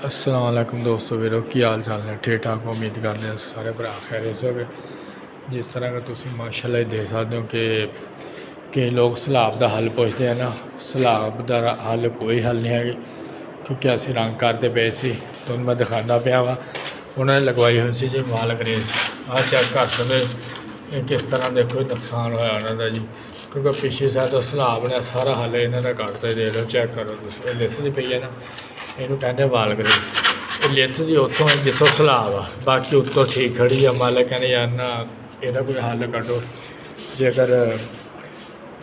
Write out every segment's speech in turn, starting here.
अस्सलाम वालेकुम दोस्तों वीरो की हाल चाल ने ठीक ठाक उम्मीद करते हैं सारे भरा खैरियत से होगे। जिस तरह का तुम माशाल्लाह देख सकते हो कि कई लोग सैलाब का हल पुछते हैं ना, सैलाब का हल कोई हल नहीं है क्योंकि असी रंग करते पे सी तो मैं दिखाता पाया वा उन्होंने लगवाई हुई सी जी वाल ग्रेस। आ चेक कर सकते किस तरह देखो नुकसान होया उन्होंने जी, क्योंकि पिछली साइड तो सैलाब ने सारा हल इन्हों का कटते दे लो। चेक करो तुम लिखती पई है ना, इनू कहते वाल ग्रेस। लिथ दी उतों जितों सैलाब आ, बाकी उत्तों ठीक खड़ी है। मालिक कहने यार ना यदा कोई हल कड्डो, जेकर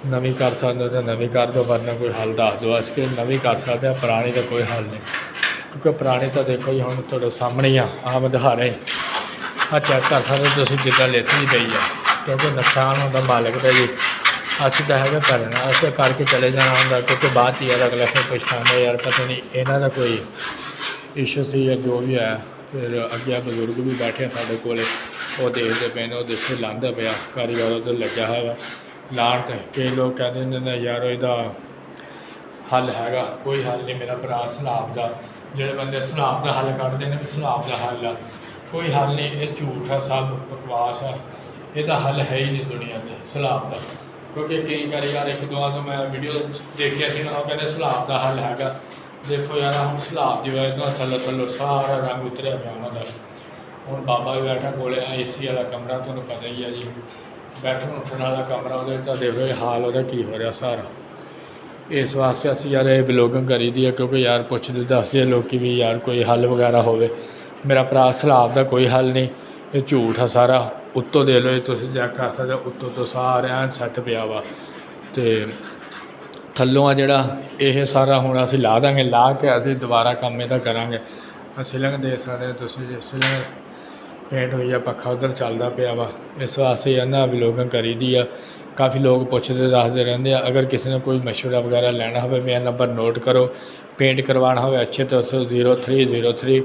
नवी कर सकते हो तो नवी कर दो, वरना कोई हल दस दो। अस कि नवी कर सकते हैं, पुरानी का कोई हल नहीं क्योंकि पुरानी तो देखो जी हम थोड़े सामने ही आ मैं दिखा रहे आ चेक कर सकते तुम जिदा लिथी पई है, क्योंकि नुकसान होता मालिक का जी। असी तो है करना, असें करके चले जाना होंगे क्योंकि बाद यार अगला फिर पुछना यार पता नहीं इन्हों का कोई इशू सी या जो भी है। फिर अगे बजुर्ग भी बैठे साढ़े कोल, वो देखते पे ने, देखो लाँदा पाया कारीगर उधर लग्या है लाण। तो कई लोग कहते हैं यार इसका हल हैगा, कोई हल नहीं मेरा भरा सैलाब का। जोड़े बंदे सैलाब का हल कढ़ते हैं भी सैलाब का हल आ, कोई हल नहीं, ये झूठ है, सब बकवास है। यदा हल है ही नहीं दुनिया से सैलाब का, क्योंकि कई कारीगर एक दो तो मैं वीडियो देखिया सी ना, वो कहते सैलाब का हल हैगा। देखो यार हम सैलाब की वजह तो थल्लो थल्लो सारा रंग उतरिया पाया उन्होंने। हूँ बाबा भी बैठा कोल, AC वाला कमरा तुम्हें पता ही है जी, बैठन उठने वाला कमरा, वो देखो हाल वो की हो रहा सारा। इस वास्ते असी यार ये ब्लॉगिंग करी दी है क्योंकि यार पुछते दसदे लोग भी यार कोई हल वगैरह हो। मेरा भरा सैलाब का कोई हल नहीं, ये झूठ है सारा। उत्तों दे लो तुम चेक कर सकते, उत्तों तो सारा सैट पिया वा, तो थल्लों आ जड़ा ये सारा हूँ असी ला देंगे, ला के असी दोबारा काम यदा करा। सिलिंग दे सकते तुम जी, सिलिंग पेंट हुई है, पखा उधर चलता पाया वा। इस वास्ते इन्हें ब्लॉगिंग करी दी है। काफ़ी लोग पुछते दसते रहते हैं। अगर किसी ने कोई मशवरा वगैरह लेना हो, मेरा नंबर नोट करो। पेंट करवाना हो अच्छे तो 0303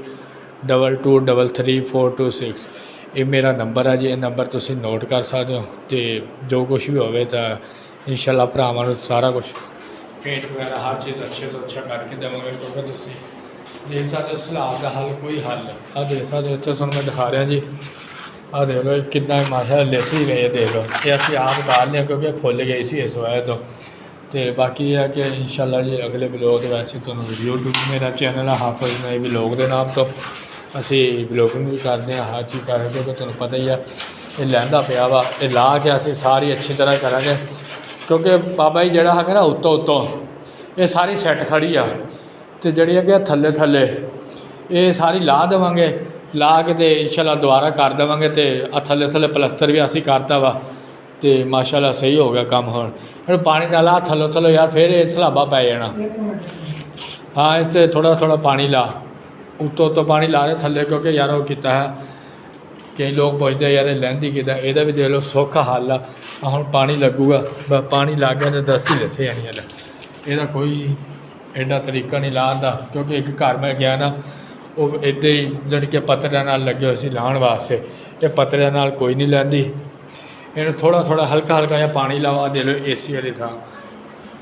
22 33 426 ये मेरा नंबर है जी। ये नंबर तुम नोट कर सकते हो, तो जो कुछ भी हो तो इंशाल्लाह भरावां सारा कुछ पेंट वगैरह हर चीज़ अच्छे तो अच्छा करके देवांगे। क्योंकि तुम देख सकते हो सैलाब का हल कोई हल आ देख सकते हो। तुम मैं दिखा रहा जी, आ देख लो कितना माशा लिथ ही गई है, देख लो ये असी आप उतार लिया क्योंकि फुल गई सी इस वजह तो बाकी यह है कि इंशाल्लाह जी अगले ब्लॉग वैसे तुम यूट्यूब मेरा चैनल है हाफिज़ नई ब्लॉग के नाम तो असी ब्लॉगिंग भी करते हैं, हर चीज़ कर क्योंकि तुम्हें पता ही है ये लहंदा पिया वा, ये ला के असी सारी अच्छी तरह करांगे। क्योंकि बाबा जी जड़ा है ना उत्तों ये सारी सैट खड़ी आ, तो जी अगे थले थले ये सारी ला देवांगे, ला के तो इंशाल्लाह दोबारा कर देवांगे। तो थले थले प्लस्तर भी असी करता वा, तो माशाल्लाह सही हो गया काम। हम पानी ना ला थलो थलो यार, फिर ये सैलाबा पै जाना। हाँ इस थोड़ा थोड़ा पानी ला, उत्तों पानी ला रहे थले, क्योंकि यार वो किता है कई लोग पुछते यार लहंदी कि यदा भी देख लो सौखा हल आ। हम पानी लगूगा, पानी लग गया तो दस ही लिथे जानी है। यदा कोई एडा तरीका नहीं लाने का, क्योंकि एक घर मैं गया ना वो इदा ही जानी कि पत्थर लगे हुए लाने वास्ते, ये पत्थर कोई नहीं लैंदी। इन्हें थोड़ा थोड़ा हल्का हल्का जहा पानी लाओ। दे लो AC वाली थां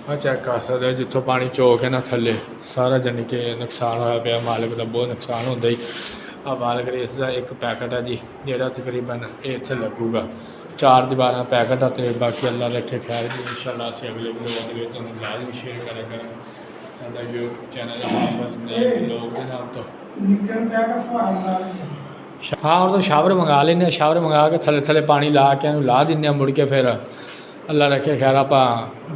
हाँ चेक कर सकते हो, जितों पानी चौक है ना थले सारा जानी कि नुकसान होया पाया। मालिक का बहुत नुकसान होता ही। आ वाल ग्रेस का एक पैकेट है जी, जोड़ा तकरीबन ये इत्थे लगूगा 4 12 पैकेट है। तो बाकी अल्लाह रखे खैर जी, इंशाल्लाह असीं अगले ब्लॉग में तुहानूं लाजमी शेयर करा करें। साडा यूट्यूब चैनल हाफिज़ नई ब्लॉग के नाम तो हाँ और तो शावर मंगा लें, शावर मंगा के थले थले पानी ला के ला दें, मुड़ के फिर अल्लाह रखे खैर आप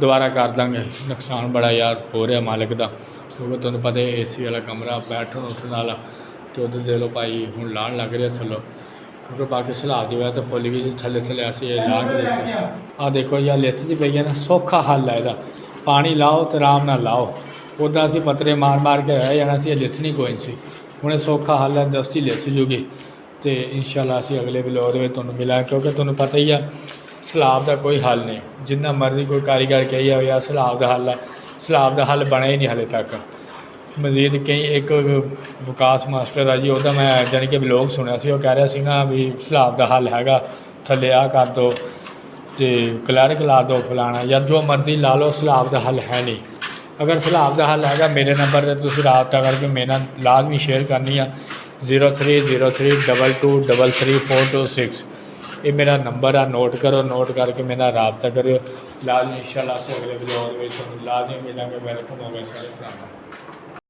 दोबारा कर देंगे। नुकसान बड़ा यार हो रहा मालिक का, क्योंकि तुम्हें पता है AC वाला कमरा बैठन उठने वाला, तो उधर दे लो भाई हूँ लाण लग रहा थलो, क्योंकि बाकी सैलाब की वजह तो फुल गई थले थले असी ला के। आ देखो यार लिथ दी पई है ना, सौखा हल है, पानी लाओ तो आराम नाल लाओ। उदा असी पतरे मार मार के रह जाना सी, लिथनी कोई सी। हूँ सौखा हल है, दस्ती लिथ जूगी। तो इंशाल्लाह असी अगले ब्लॉग में तुहानूं मिलांगे, क्योंकि तुहानूं पता ही है सैलाब का कोई हल नहीं। जिन्ना मर्जी कोई कारीगर कही हो यार सैलाब का हल है, सैलाब का हल बना ही नहीं हाले तक। मजीद कई एक विकास मास्टर है जी, वह मैं जानी कि ब्लॉग सुनिया सी, वो कह रहा सी ना भी सैलाब का हल हैगा, थले आ कर दो तो क्लैरिक ला दो फलाना, यार जो मर्जी ला लो, सैलाब का हल है नहीं। अगर सैलाब का हल है मेरे नंबर पर तुसीं राबता करके मेरे नाल लाजमी शेयर करनी है 030322333426 ये मेरा नंबर है नोट करो नोट करके मेरे नाल राबता करो लाजमी इंशाअल्लाह अस अगले ब्लॉग में लाजमी मिलेंगे वेलकम हो गए सारे भरावां।